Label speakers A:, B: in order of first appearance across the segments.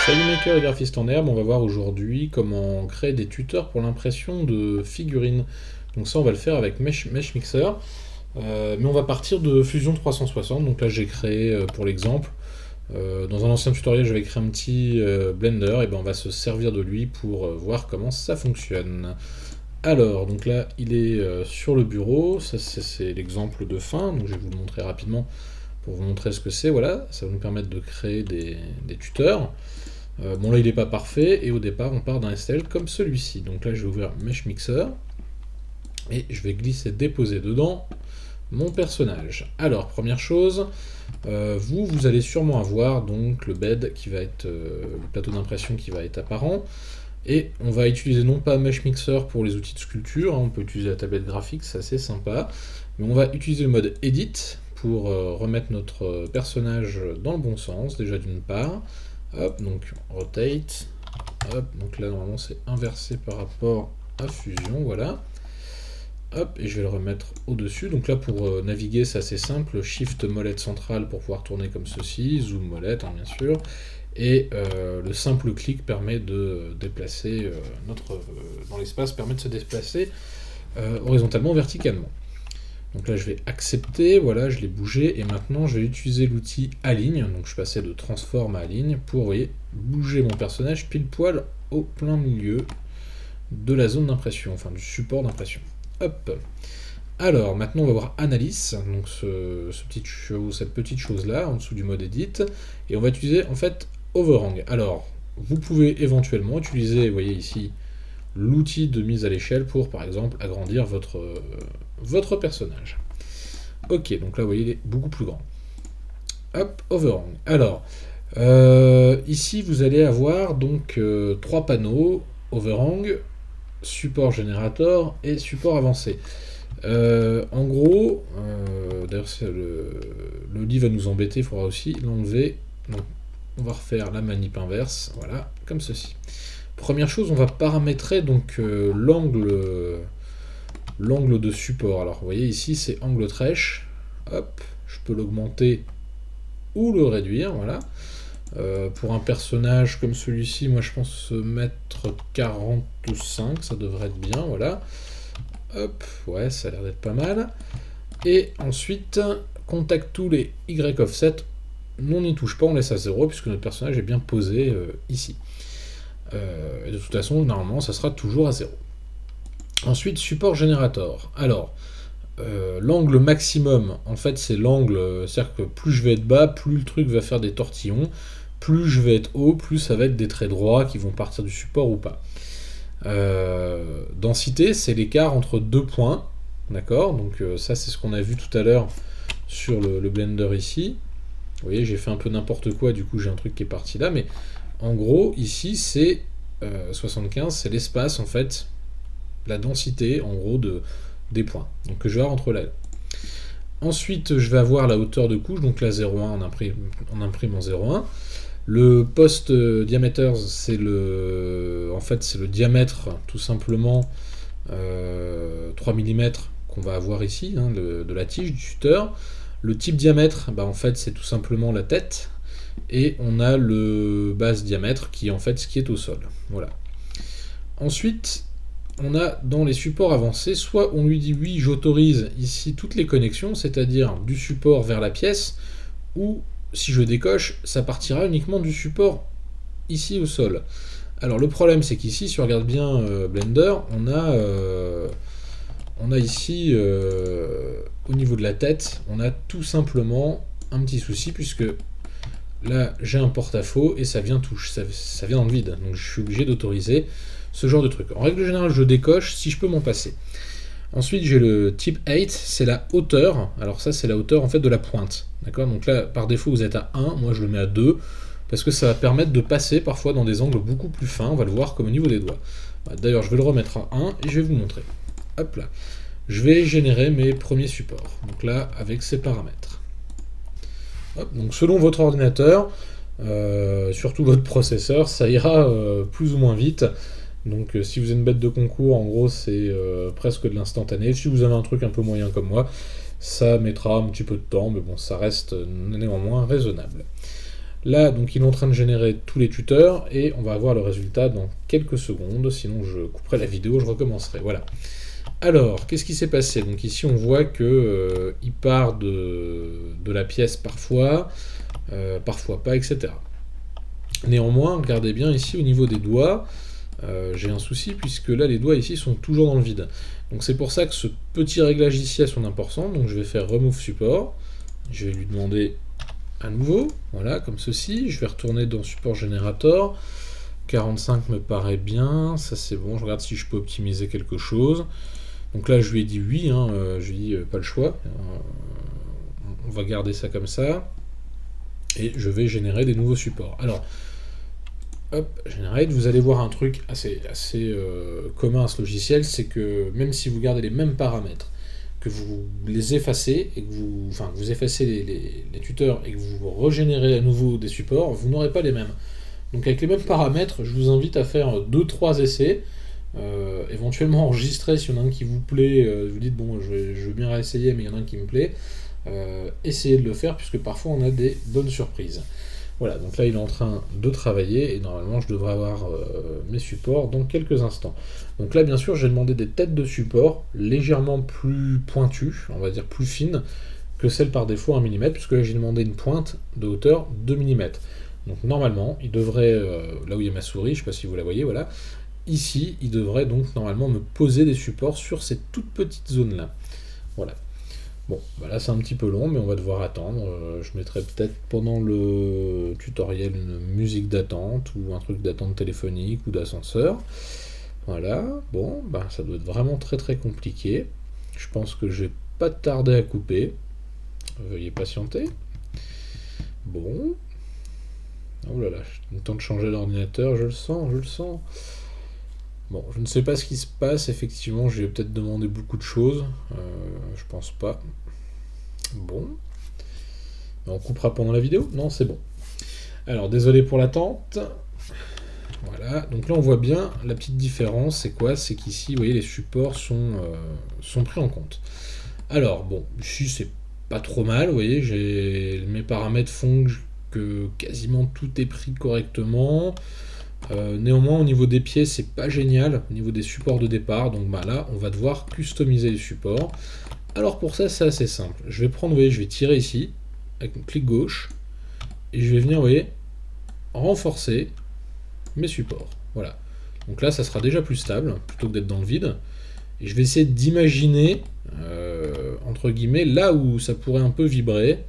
A: Salut maker et graphiste en herbe, on va voir aujourd'hui comment créer des tuteurs pour l'impression de figurines. Donc ça on va le faire avec Mesh Mixer, mais on va partir de Fusion 360, donc là j'ai créé pour l'exemple, dans un ancien tutoriel j'avais créé un petit Blender, et ben on va se servir de lui pour voir comment ça fonctionne. Alors, donc là il est sur le bureau, ça c'est l'exemple de fin, donc je vais vous le montrer rapidement pour vous montrer ce que c'est, voilà, ça va nous permettre de créer des tuteurs. Bon là il n'est pas parfait, et au départ on part d'un STL comme celui-ci. Donc là je vais ouvrir Mesh Mixer, et je vais glisser, déposer dedans mon personnage. Alors première chose, vous allez sûrement avoir donc le bed qui va être, le plateau d'impression qui va être apparent, et on va utiliser non pas Mesh Mixer pour les outils de sculpture, hein, on peut utiliser la tablette graphique, c'est assez sympa, mais on va utiliser le mode Edit pour remettre notre personnage dans le bon sens, déjà d'une part. Hop, donc rotate, hop, donc là normalement c'est inversé par rapport à fusion, voilà. Hop, et je vais le remettre au-dessus. Donc là pour naviguer c'est assez simple, shift molette centrale pour pouvoir tourner comme ceci, zoom molette hein, bien sûr, et le simple clic permet de déplacer dans l'espace, permet de se déplacer horizontalement, verticalement. Donc là je vais accepter, voilà, je l'ai bougé, et maintenant je vais utiliser l'outil Align, donc je passais de Transform à Align, pour, vous voyez, bouger mon personnage pile poil au plein milieu de la zone d'impression, enfin du support d'impression. Hop. Alors maintenant on va voir Analyse, donc cette petite chose là, en dessous du mode Edit, et on va utiliser en fait Overhang. Alors, vous pouvez éventuellement utiliser, vous voyez ici, l'outil de mise à l'échelle pour, par exemple, agrandir votre personnage. Ok, donc là, vous voyez, il est beaucoup plus grand. Hop, Overhang. Alors, ici, vous allez avoir donc 3 panneaux, Overhang, support générateur et support avancé. En gros, d'ailleurs, le lit va nous embêter, il faudra aussi l'enlever. Donc, on va refaire la manip inverse, voilà, comme ceci. Première chose, on va paramétrer donc l'angle de support. Alors vous voyez ici c'est angle trèche. Hop, je peux l'augmenter ou le réduire, voilà. Pour un personnage comme celui-ci, moi je pense mettre 45, ça devrait être bien, voilà. Hop, ouais, ça a l'air d'être pas mal. Et ensuite, contact tool et Y offset, on n'y touche pas, on laisse à 0 puisque notre personnage est bien posé ici. Et de toute façon, normalement, ça sera toujours à 0. Ensuite, support générateur. Alors, l'angle maximum, en fait, c'est l'angle, c'est-à-dire que plus je vais être bas, plus le truc va faire des tortillons, plus je vais être haut, plus ça va être des traits droits qui vont partir du support ou pas. Densité, c'est l'écart entre deux points, d'accord? Donc ça, c'est ce qu'on a vu tout à l'heure sur le Blender ici. Vous voyez, j'ai fait un peu n'importe quoi, du coup j'ai un truc qui est parti là, mais en gros, ici, c'est 75, c'est l'espace, en fait, la densité, en gros, des points. Donc que je vais avoir entre là. Ensuite, je vais avoir la hauteur de couche, donc la 0,1, on imprime en 0,1. Le post diameter, c'est en fait, c'est le diamètre, tout simplement, 3 mm qu'on va avoir ici, hein, de la tige du tuteur. Le type diamètre, bah, en fait, c'est tout simplement la tête. Et on a le base diamètre qui est en fait ce qui est au sol. Voilà. Ensuite, on a dans les supports avancés, soit on lui dit oui, j'autorise ici toutes les connexions, c'est-à-dire du support vers la pièce, ou si je décoche, ça partira uniquement du support ici au sol. Alors le problème c'est qu'ici, si on regarde bien Blender, on a ici, au niveau de la tête, on a tout simplement un petit souci, puisque là j'ai un porte-à-faux et ça vient dans le vide, donc je suis obligé d'autoriser ce genre de truc. En règle générale je décoche si je peux m'en passer. Ensuite j'ai le type 8, c'est la hauteur. Alors ça c'est la hauteur en fait de la pointe, d'accord? Donc là par défaut vous êtes à 1, moi je le mets à 2, parce que ça va permettre de passer parfois dans des angles beaucoup plus fins, on va le voir comme au niveau des doigts. D'ailleurs je vais le remettre à 1 et je vais vous montrer. Hop là. Je vais générer mes premiers supports, donc là avec ces paramètres. Hop, donc selon votre ordinateur, surtout votre processeur, ça ira plus ou moins vite. Donc si vous êtes une bête de concours, en gros c'est presque de l'instantané. Si vous avez un truc un peu moyen comme moi, ça mettra un petit peu de temps, mais bon, ça reste néanmoins raisonnable. Là, donc il est en train de générer tous les tuteurs, et on va avoir le résultat dans quelques secondes, sinon je couperai la vidéo, je recommencerai, voilà. Alors, qu'est-ce qui s'est passé? Donc ici on voit que il part de la pièce parfois, parfois pas, etc. Néanmoins, regardez bien ici au niveau des doigts, j'ai un souci puisque là les doigts ici sont toujours dans le vide. Donc c'est pour ça que ce petit réglage ici a son importance. Donc je vais faire remove support, je vais lui demander à nouveau, voilà, comme ceci. Je vais retourner dans support generator. 45 me paraît bien, ça c'est bon. Je regarde si je peux optimiser quelque chose. Donc là je lui ai dit oui, hein, je lui ai dit pas le choix. On va garder ça comme ça. Et je vais générer des nouveaux supports. Alors, hop, generate, vous allez voir un truc assez commun à ce logiciel, c'est que même si vous gardez les mêmes paramètres, que vous les effacez, et que vous effacez les tuteurs et que vous régénérez à nouveau des supports, vous n'aurez pas les mêmes. Donc avec les mêmes paramètres, je vous invite à faire 2-3 essais, éventuellement enregistrer si y en a un qui vous plaît, vous dites bon je veux bien réessayer mais il y en a un qui me plaît, essayez de le faire puisque parfois on a des bonnes surprises. Voilà, donc là il est en train de travailler et normalement je devrais avoir mes supports dans quelques instants. Donc là bien sûr j'ai demandé des têtes de support légèrement plus pointues, on va dire plus fines, que celles par défaut 1 mm, puisque là j'ai demandé une pointe de hauteur 2 mm. Donc normalement il devrait, là où il y a ma souris, je ne sais pas si vous la voyez, voilà, ici il devrait donc normalement me poser des supports sur ces toutes petites zones là. Voilà. Bon, bah là c'est un petit peu long, mais on va devoir attendre. Je mettrai peut-être pendant le tutoriel une musique d'attente, ou un truc d'attente téléphonique, ou d'ascenseur. Voilà, bon, bah ça doit être vraiment très très compliqué. Je pense que je vais pas tarder à couper. Veuillez patienter. Bon. Oh là là, j'ai le temps de changer l'ordinateur, je le sens, je le sens. Bon, je ne sais pas ce qui se passe, effectivement, je vais peut-être demander beaucoup de choses. Je pense pas. Bon. On coupera pendant la vidéo? Non, c'est bon. Alors, désolé pour l'attente. Voilà, donc là on voit bien la petite différence, c'est quoi? C'est qu'ici, vous voyez, les supports sont pris en compte. Alors, bon, ici c'est pas trop mal, vous voyez, mes paramètres font que quasiment tout est pris correctement. Néanmoins, au niveau des pieds, c'est pas génial, au niveau des supports de départ, donc bah, là, on va devoir customiser les supports. Alors pour ça, c'est assez simple. Je vais prendre, vous voyez, je vais tirer ici, avec mon clic gauche, et je vais venir, vous voyez, renforcer mes supports. Voilà. Donc là, ça sera déjà plus stable, plutôt que d'être dans le vide. Et je vais essayer d'imaginer, entre guillemets, là où ça pourrait un peu vibrer,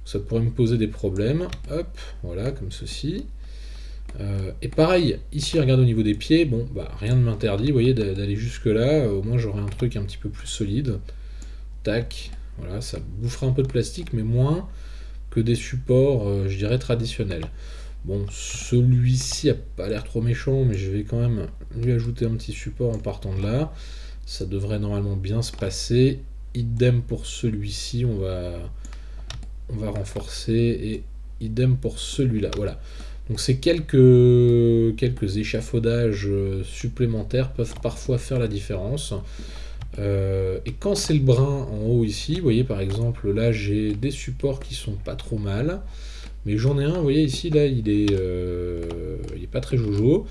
A: où ça pourrait me poser des problèmes. Hop, voilà, comme ceci. Et pareil, ici, regardez au niveau des pieds, bon, bah, rien ne m'interdit, vous voyez, d'aller jusque là, au moins j'aurai un truc un petit peu plus solide. Tac, voilà, ça bouffera un peu de plastique, mais moins que des supports, je dirais, traditionnels. Bon, celui-ci a pas l'air trop méchant, mais je vais quand même lui ajouter un petit support en partant de là. Ça devrait normalement bien se passer. Idem pour celui-ci, on va renforcer, et idem pour celui-là, voilà. Donc ces quelques échafaudages supplémentaires peuvent parfois faire la différence. Et quand c'est le brun en haut ici, vous voyez par exemple là j'ai des supports qui sont pas trop mal, mais j'en ai un, vous voyez ici là il est pas très jojo.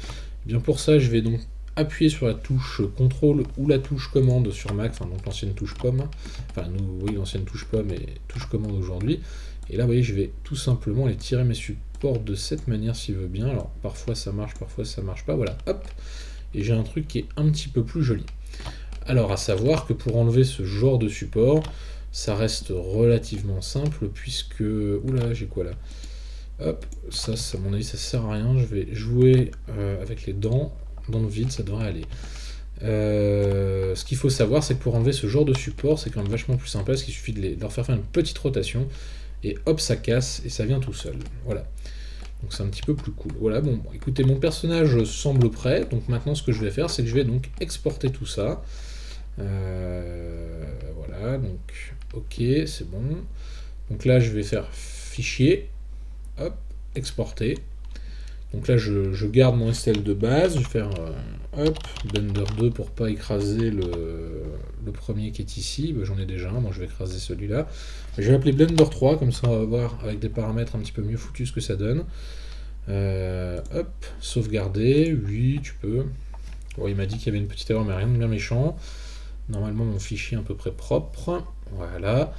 A: Et bien pour ça je vais donc appuyer sur la touche CTRL ou la touche commande sur Mac, enfin donc l'ancienne touche pomme, enfin nous oui l'ancienne touche pomme et touche commande aujourd'hui. Et là vous voyez je vais tout simplement aller tirer mes supports de cette manière s'il veut bien. Alors parfois ça marche, parfois ça marche pas, voilà, hop, et j'ai un truc qui est un petit peu plus joli. Alors à savoir que pour enlever ce genre de support, ça reste relativement simple puisque... Oula, j'ai quoi là? Hop, ça à mon avis ça sert à rien, je vais jouer avec les dents dans le vide, ça devrait aller. Ce qu'il faut savoir c'est que pour enlever ce genre de support, c'est quand même vachement plus simple, parce qu'il suffit de leur faire une petite rotation, et hop ça casse, et ça vient tout seul. Voilà. Donc c'est un petit peu plus cool. Voilà, bon, écoutez, mon personnage semble prêt, donc maintenant ce que je vais faire, c'est que je vais donc exporter tout ça. Voilà, donc ok, c'est bon. Donc là, je vais faire fichier, hop, exporter. Donc là, je garde mon STL de base, je vais faire hop, Blender 2 pour pas écraser le premier qui est ici. Bah, j'en ai déjà un, moi je vais écraser celui-là. Je vais l'appeler Blender 3, comme ça on va voir avec des paramètres un petit peu mieux foutus ce que ça donne. Hop, sauvegarder, oui, tu peux. Bon, il m'a dit qu'il y avait une petite erreur, mais rien de bien méchant. Normalement, mon fichier est à peu près propre. Voilà.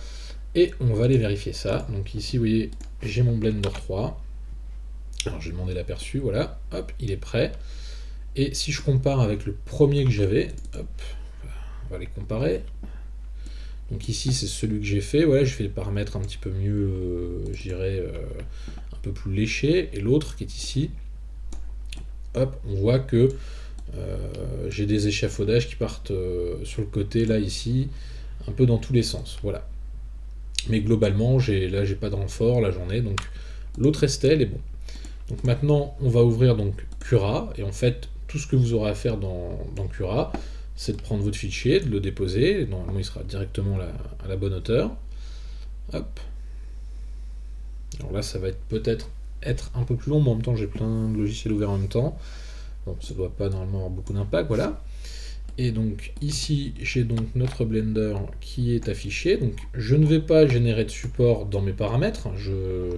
A: Et on va aller vérifier ça. Donc ici, vous voyez, j'ai mon Blender 3. Alors, j'ai demandé l'aperçu, voilà. Hop, il est prêt. Et si je compare avec le premier que j'avais, hop, on va les comparer. Donc ici, c'est celui que j'ai fait. Voilà, j'ai fait des paramètres un petit peu mieux, je dirais, un peu plus léchés. Et l'autre qui est ici, hop, on voit que j'ai des échafaudages qui partent sur le côté, là, ici, un peu dans tous les sens. Voilà. Mais globalement, là, j'ai pas de renfort, là, j'en ai. Donc l'autre Estelle est bon. Donc maintenant, on va ouvrir donc Cura. Et en fait, tout ce que vous aurez à faire dans Cura, c'est de prendre votre fichier, de le déposer. Normalement, il sera directement à la bonne hauteur. Hop. Alors là, ça va peut-être être un peu plus long, mais en même temps, j'ai plein de logiciels ouverts en même temps. Bon, ça ne doit pas normalement avoir beaucoup d'impact, voilà. Et donc ici, j'ai donc notre Blender qui est affiché. Donc je ne vais pas générer de support dans mes paramètres, je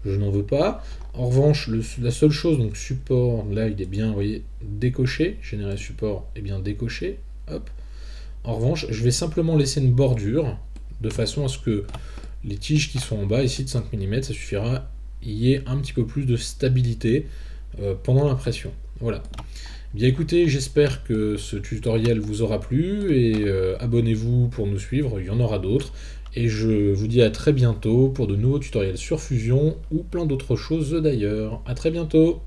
A: n'en veux pas. En revanche, la seule chose, donc support, là il est bien, vous voyez, décoché, générer support est bien décoché. Hop. En revanche, je vais simplement laisser une bordure, de façon à ce que les tiges qui sont en bas, ici de 5 mm, ça suffira, il y ait un petit peu plus de stabilité pendant l'impression. Voilà. Bien écoutez, j'espère que ce tutoriel vous aura plu et abonnez-vous pour nous suivre, il y en aura d'autres. Et je vous dis à très bientôt pour de nouveaux tutoriels sur Fusion ou plein d'autres choses d'ailleurs. A très bientôt!